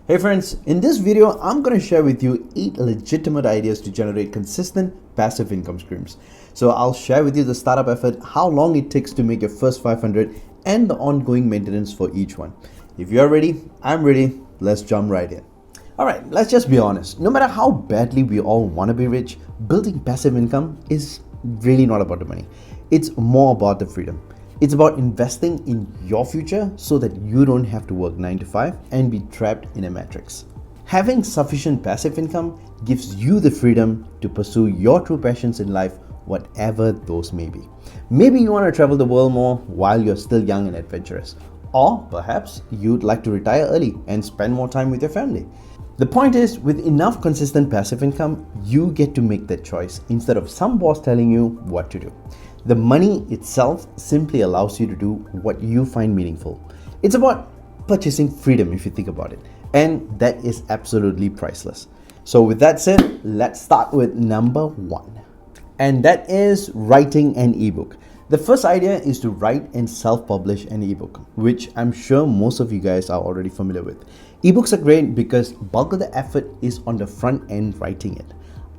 Hey friends, in this video, I'm going to share with you 8 legitimate ideas to generate consistent passive income streams. So I'll share with you the startup effort, how long it takes to make your first 500 and the ongoing maintenance for each one. If you're ready, I'm ready. Let's jump right in. Alright, let's just be honest. No matter how badly we all want to be rich, building passive income is really not about the money. It's more about the freedom. It's about investing in your future so that you don't have to work 9 to 5 and be trapped in a matrix. Having sufficient passive income gives you the freedom to pursue your true passions in life, whatever those may be. Maybe you want to travel the world more while you're still young and adventurous. Or perhaps you'd like to retire early and spend more time with your family. The point is, with enough consistent passive income, you get to make that choice instead of some boss telling you what to do. The money itself simply allows you to do what you find meaningful. It's about purchasing freedom if you think about it, and that is absolutely priceless. So with that said, let's start with number 1, and that is writing an ebook. The first idea is to write and self-publish an ebook, which I'm sure most of you guys are already familiar with. Ebooks are great because bulk of the effort is on the front end writing it.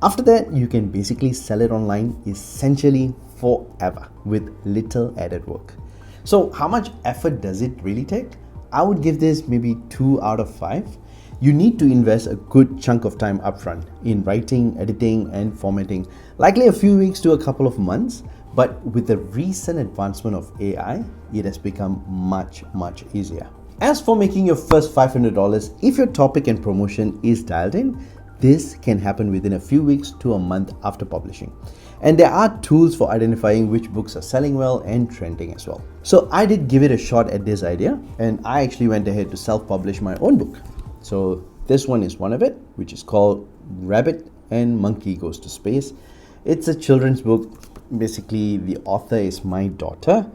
After that, you can basically sell it online essentially forever with little added work. So how much effort does it really take? I would give this maybe 2 out of 5. You need to invest a good chunk of time upfront in writing, editing, and formatting, likely a few weeks to a couple of months. But with the recent advancement of AI, it has become much easier. As for making your first $500, if your topic and promotion is dialed in, this can happen within a few weeks to a month after publishing. And there are tools for identifying which books are selling well and trending as well. So I did give it a shot at this idea, and I actually went ahead to self-publish my own book. So this one is one of it, which is called Rabbit and Monkey Goes to Space. It's a children's book. Basically, the author is my daughter.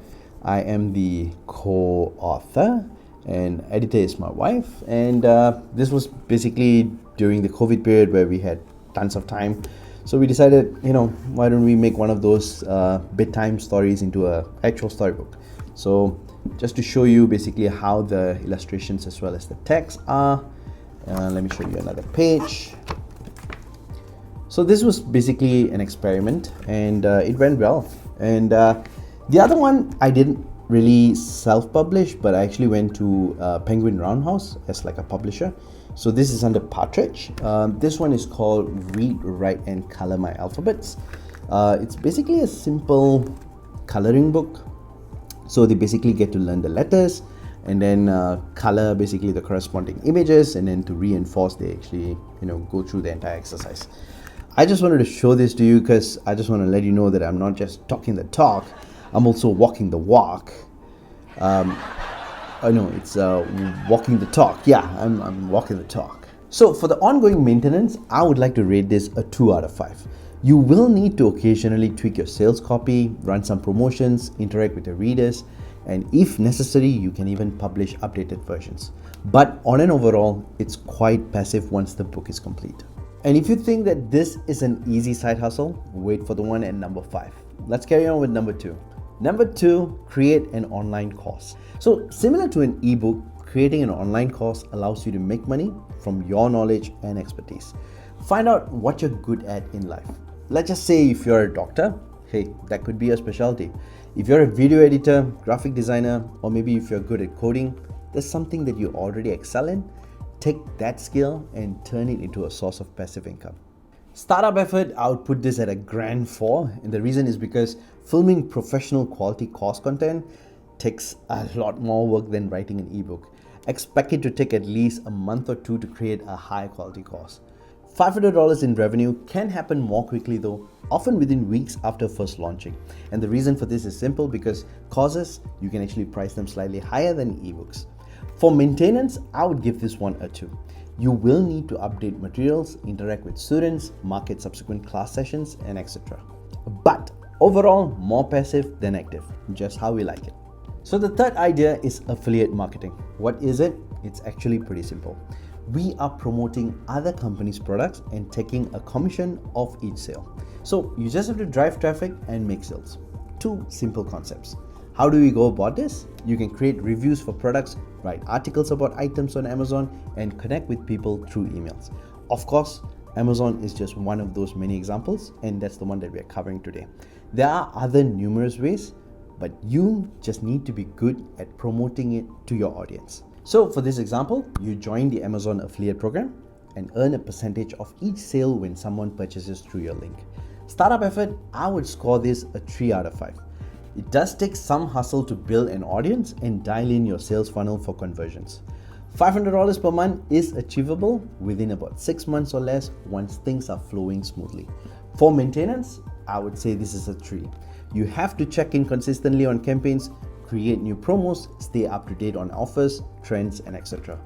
I am the co-author, and editor is my wife. And this was basically during the COVID period where we had tons of time. So we decided, why don't we make one of those bedtime stories into an actual storybook. So just to show you basically how the illustrations as well as the text are, let me show you another page. So this was basically an experiment, and it went well. And the other one I didn't really self-publish, but I actually went to Penguin Roundhouse as like a publisher. So this is under Partridge. This one is called Read, Write and Color My Alphabets. It's basically a simple coloring book. So they basically get to learn the letters and then color basically the corresponding images, and then to reinforce they actually go through the entire exercise. I just wanted to show this to you because I just want to let you know that I'm not just talking the talk, I'm also walking the walk. It's walking the talk. Yeah, I'm walking the talk. So for the ongoing maintenance, I would like to rate this a 2 out of 5. You will need to occasionally tweak your sales copy, run some promotions, interact with your readers, and if necessary, you can even publish updated versions. But on an overall, it's quite passive once the book is complete. And if you think that this is an easy side hustle, wait for the one at number 5. Let's carry on with number 2. Number 2, create an online course. So similar to an ebook, creating an online course allows you to make money from your knowledge and expertise. Find out what you're good at in life. Let's just say if you're a doctor, hey, that could be your specialty. If you're a video editor, graphic designer, or maybe if you're good at coding, there's something that you already excel in. Take that skill and turn it into a source of passive income. Startup effort, I would put this at a grand 4, and the reason is because filming professional quality course content takes a lot more work than writing an ebook. Expect it to take at least a month or 2 to create a high quality course. $500 in revenue can happen more quickly though, often within weeks after first launching. And the reason for this is simple, because courses, you can actually price them slightly higher than ebooks. For maintenance, I would give this one a 2. You will need to update materials, interact with students, market subsequent class sessions, and etc. But overall, more passive than active, just how we like it. So the third idea is affiliate marketing. What is it? It's actually pretty simple. We are promoting other companies' products and taking a commission of each sale. So you just have to drive traffic and make sales. 2 simple concepts. How do we go about this? You can create reviews for products, write articles about items on Amazon, and connect with people through emails. Of course, Amazon is just one of those many examples, and that's the one that we are covering today. There are other numerous ways, but you just need to be good at promoting it to your audience. So for this example, you join the Amazon affiliate program and earn a percentage of each sale when someone purchases through your link. Startup effort, I would score this a 3 out of 5. It does take some hustle to build an audience and dial in your sales funnel for conversions. $500 per month is achievable within about 6 months or less once things are flowing smoothly. For maintenance, I would say this is a 3. You have to check in consistently on campaigns, create new promos, stay up to date on offers, trends, and etc.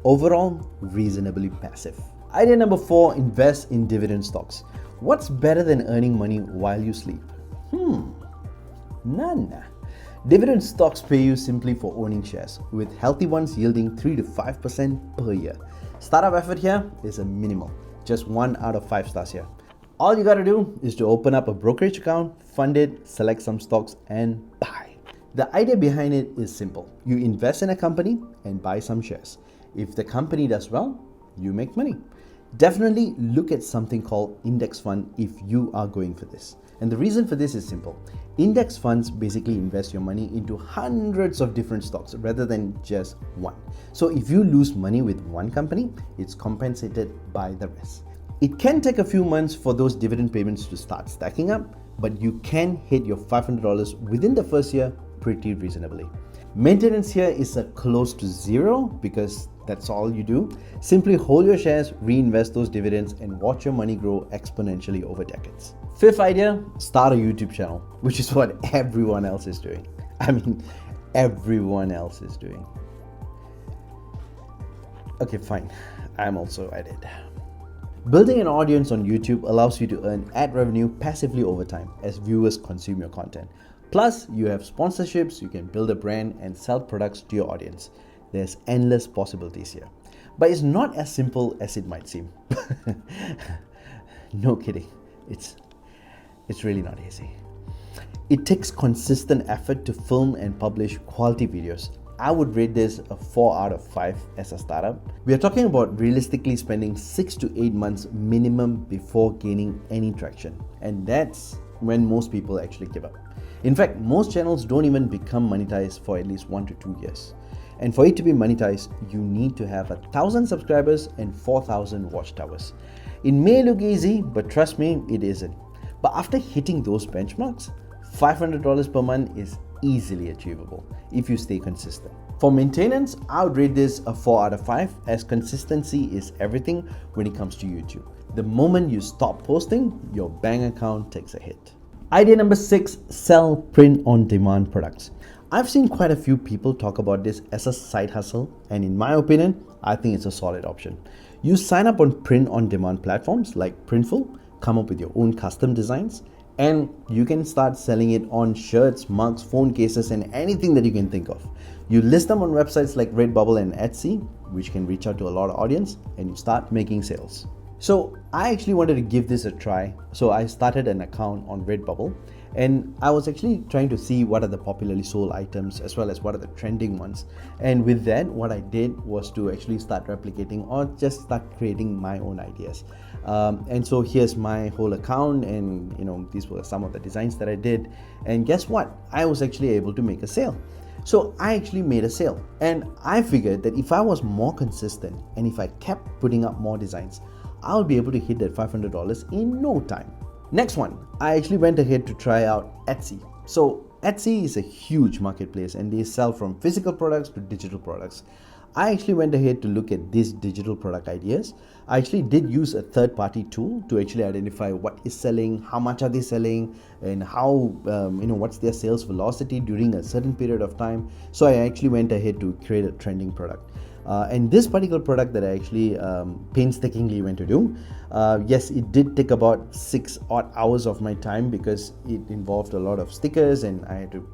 Overall, reasonably passive. Idea number 4, invest in dividend stocks. What's better than earning money while you sleep? None. Dividend stocks pay you simply for owning shares, with healthy ones yielding 3 to 5% per year. Startup effort here is a minimal, just 1 out of 5 stars here. All you gotta do is to open up a brokerage account, fund it, select some stocks, and buy. The idea behind it is simple. You invest in a company and buy some shares. If the company does well, you make money. Definitely look at something called index fund if you are going for this. And the reason for this is simple. Index funds basically invest your money into hundreds of different stocks rather than just one. So if you lose money with one company, it's compensated by the rest. It can take a few months for those dividend payments to start stacking up, but you can hit your $500 within the first year pretty reasonably. Maintenance here is a close to zero because that's all you do. Simply hold your shares, reinvest those dividends, and watch your money grow exponentially over decades. Fifth idea, start a YouTube channel, which is what everyone else is doing. Everyone else is doing. Okay, fine. I'm also at it. Building an audience on YouTube allows you to earn ad revenue passively over time as viewers consume your content. Plus, you have sponsorships, you can build a brand and sell products to your audience. There's endless possibilities here. But it's not as simple as it might seem. No kidding. It's really not easy. It takes consistent effort to film and publish quality videos. I would rate this a 4 out of 5 as a startup. We are talking about realistically spending 6 to 8 months minimum before gaining any traction. And that's when most people actually give up. In fact, most channels don't even become monetized for at least 1 to 2 years. And for it to be monetized, you need to have 1,000 subscribers and 4,000 watchtowers. It may look easy, but trust me, it isn't. But after hitting those benchmarks, $500 per month is easily achievable if you stay consistent. For maintenance, I would rate this a 4 out of 5 as consistency is everything when it comes to YouTube. The moment you stop posting, your bank account takes a hit. Idea number 6, sell print-on-demand products. I've seen quite a few people talk about this as a side hustle, and in my opinion, I think it's a solid option. You sign up on print-on-demand platforms like Printful, come up with your own custom designs, and you can start selling it on shirts, mugs, phone cases, and anything that you can think of. You list them on websites like Redbubble and Etsy, which can reach out to a lot of audience, and you start making sales. So I actually wanted to give this a try. So I started an account on Redbubble, and I was actually trying to see what are the popularly sold items as well as what are the trending ones. And with that, what I did was to actually start replicating or just start creating my own ideas. And so here's my whole account, and these were some of the designs that I did. And guess what? I was actually able to make a sale. So I actually made a sale, and I figured that if I was more consistent and if I kept putting up more designs, I'll be able to hit that $500 in no time. Next one, I actually went ahead to try out Etsy. So Etsy is a huge marketplace and they sell from physical products to digital products. I actually went ahead to look at these digital product ideas. I actually did use a third-party tool to actually identify what is selling, how much are they selling, and how what's their sales velocity during a certain period of time. So I actually went ahead to create a trending product. And this particular product that I actually painstakingly went to do, yes, it did take about 6 odd hours of my time because it involved a lot of stickers and I had to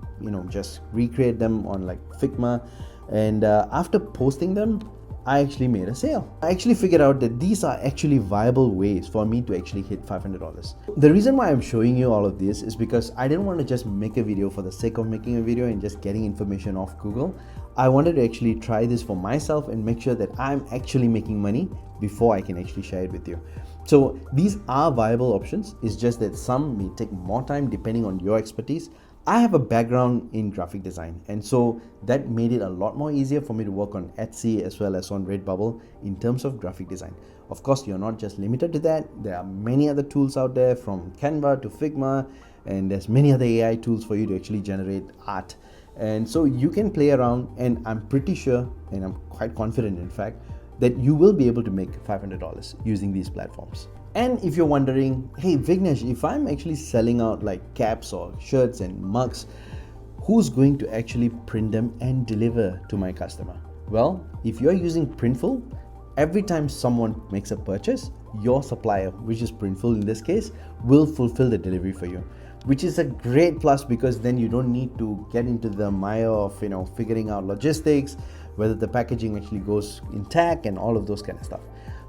just recreate them on like Figma. And after posting them, I actually made a sale. I actually figured out that these are actually viable ways for me to actually hit $500. The reason why I'm showing you all of this is because I didn't want to just make a video for the sake of making a video and just getting information off Google. I wanted to actually try this for myself and make sure that I'm actually making money before I can actually share it with you. So these are viable options. It's just that some may take more time depending on your expertise. I have a background in graphic design, and so that made it a lot more easier for me to work on Etsy as well as on Redbubble in terms of graphic design. Of course, you're not just limited to that. There are many other tools out there, from Canva to Figma, and there's many other AI tools for you to actually generate art. And so you can play around, and I'm pretty sure, and I'm quite confident in fact, that you will be able to make $500 using these platforms. And if you're wondering, hey Vignesh, if I'm actually selling out like caps or shirts and mugs, who's going to actually print them and deliver to my customer? Well, if you're using Printful, every time someone makes a purchase, your supplier, which is Printful in this case, will fulfill the delivery for you, which is a great plus, because then you don't need to get into the mire of figuring out logistics, whether the packaging actually goes intact and all of those kind of stuff.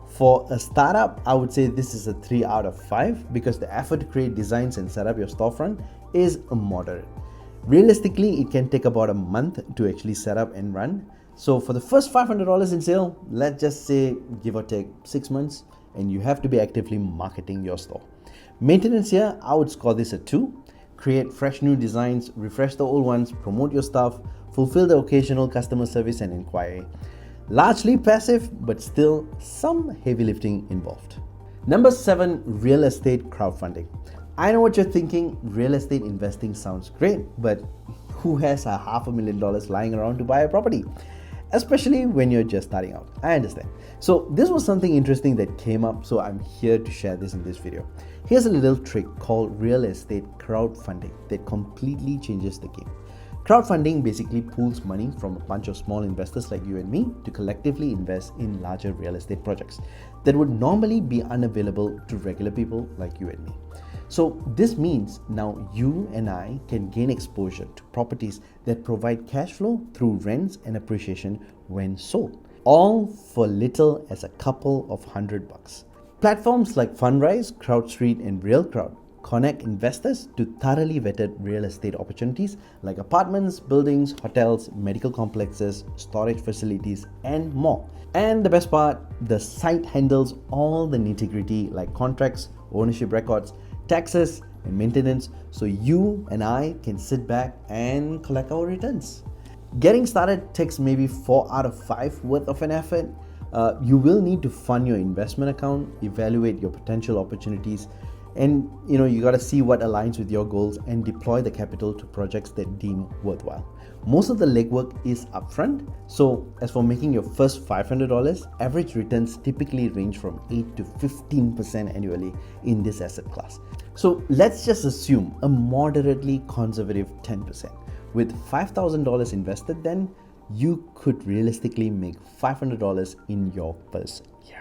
For a startup, I would say this is a 3 out of 5 because the effort to create designs and set up your storefront is moderate. Realistically, it can take about a month to actually set up and run. So for the first $500 in sale, let's just say give or take 6 months, and you have to be actively marketing your store. Maintenance here, I would score this a 2. Create fresh new designs, refresh the old ones, promote your stuff, fulfill the occasional customer service and inquiry. Largely passive, but still some heavy lifting involved. Number 7, real estate crowdfunding. I know what you're thinking. Real estate investing sounds great, but who has $500,000 lying around to buy a property? Especially when you're just starting out. I understand. So this was something interesting that came up, so I'm here to share this in this video. Here's a little trick called real estate crowdfunding that completely changes the game. Crowdfunding basically pools money from a bunch of small investors like you and me to collectively invest in larger real estate projects that would normally be unavailable to regular people like you and me. So this means now you and I can gain exposure to properties that provide cash flow through rents and appreciation when sold, all for little as a couple of $100. Platforms like Fundrise, CrowdStreet, and RealCrowd connect investors to thoroughly vetted real estate opportunities like apartments, buildings, hotels, medical complexes, storage facilities, and more. And the best part, the site handles all the nitty-gritty like contracts, ownership records, taxes, and maintenance, so you and I can sit back and collect our returns. Getting started takes maybe 4 out of 5 worth of an effort. You will need to fund your investment account, evaluate your potential opportunities, and you got to see what aligns with your goals and deploy the capital to projects that deem worthwhile. Most of the legwork is upfront. So as for making your first $500, average returns typically range from 8 to 15% annually in this asset class. So let's just assume a moderately conservative 10%. With $5,000 invested, then you could realistically make $500 in your first year.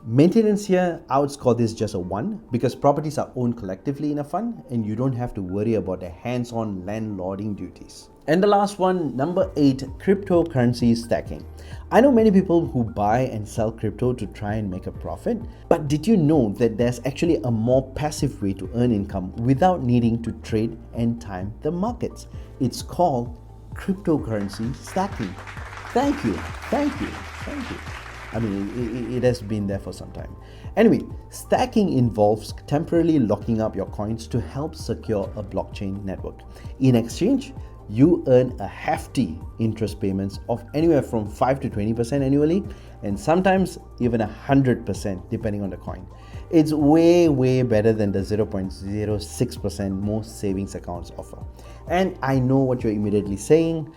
Maintenance here, I would score this just a 1 because properties are owned collectively in a fund and you don't have to worry about the hands-on landlording duties. And the last one, number 8, cryptocurrency stacking. I know many people who buy and sell crypto to try and make a profit, but did you know that there's actually a more passive way to earn income without needing to trade and time the markets? It's called cryptocurrency stacking. Thank you. I mean, it has been there for some time. Anyway, stacking involves temporarily locking up your coins to help secure a blockchain network. In exchange, you earn a hefty interest payments of anywhere from 5 to 20% annually, and sometimes even 100% depending on the coin. It's way better than the 0.06% most savings accounts offer. And I know what you're immediately saying,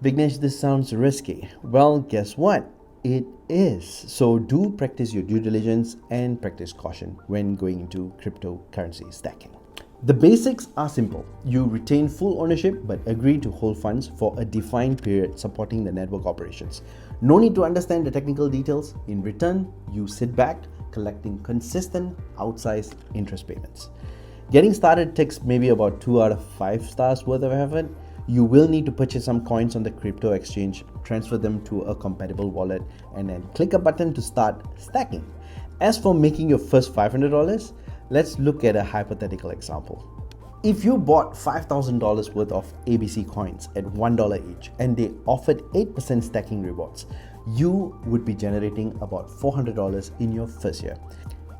Vignesh, this sounds risky. Well, guess what? It is. So do practice your due diligence and practice caution when going into cryptocurrency stacking. The basics are simple. You retain full ownership but agree to hold funds for a defined period supporting the network operations. No need to understand the technical details. In return, you sit back collecting consistent outsized interest payments. Getting started takes maybe about 2 out of 5 stars worth of effort. you will need to purchase some coins on the crypto exchange, transfer them to a compatible wallet, and then click a button to start stacking. As for making your first $500, let's look at a hypothetical example. If you bought $5,000 worth of ABC coins at $1 each and they offered 8% stacking rewards, you would be generating about $400 in your first year.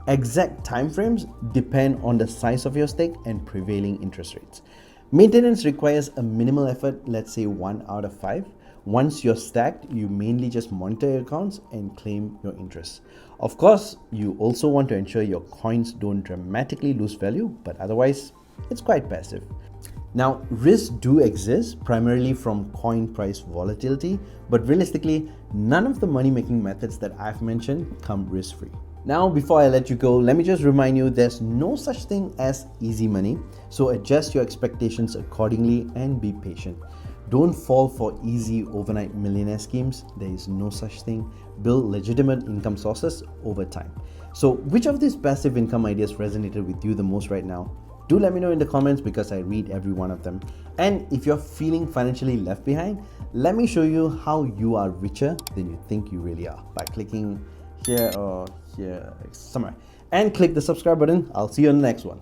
Exact timeframes depend on the size of your stake and prevailing interest rates. Maintenance requires a minimal effort, let's say 1 out of 5. Once you're stacked, you mainly just monitor your accounts and claim your interest. Of course, you also want to ensure your coins don't dramatically lose value, but otherwise, it's quite passive. Now, risks do exist, primarily from coin price volatility, but realistically, none of the money-making methods that I've mentioned come risk-free. Now, before I let you go, let me just remind you there's no such thing as easy money, so adjust your expectations accordingly and be patient. Don't fall for easy overnight millionaire schemes. There is no such thing. Build legitimate income sources over time. So, which of these passive income ideas resonated with you the most right now? Do let me know in the comments because I read every one of them. And if you're feeling financially left behind, let me show you how you are richer than you think you really are by clicking here or here somewhere. And click the subscribe button. I'll see you on the next one.